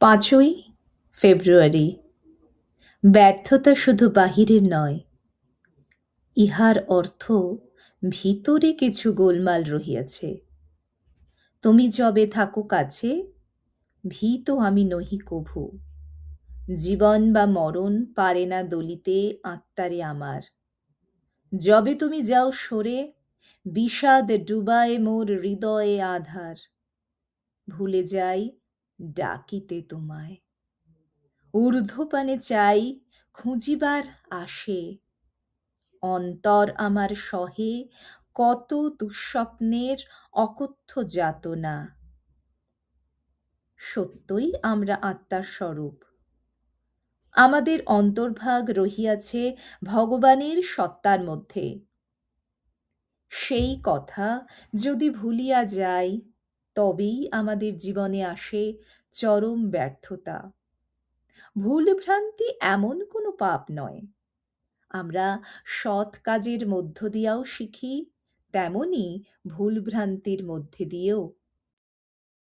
৫ই ফেব্রুয়ারি। ব্যর্থতা শুধু বাহিরের নয়, ইহার অর্থ ভিতরে কিছু গোলমাল রহিয়াছে। তুমি যবে থাকো কাছে, ভীত আমি নহি কভু। জীবন বা মরণ পারে না দলিতে আত্মারে আমার। যবে তুমি যাও সরে, বিষাদ ডুবায় মোর হৃদয়ে আধার। ভুলে যাই ডাকিতে তোমায়, ঊর্ধ্বপানে চাই খুঁজিবার আসে। অন্তর আমার সহে কত দুঃস্বপ্নের অকথ্য যাতনা। সত্যই আমরা আত্মার স্বরূপ, আমাদের অন্তর্ভাগ রহিয়াছে ভগবানের সত্তার মধ্যে। সেই কথা যদি ভুলিয়া যাই, তবেই আমাদের জীবনে আসে চরম ব্যর্থতা। ভুল ভ্রান্তি এমন কোনো পাপ নয়। আমরা সৎ কাজের মধ্য দিয়াও শিখি, তেমনি ভুল ভ্রান্তির মধ্যে দিয়েও।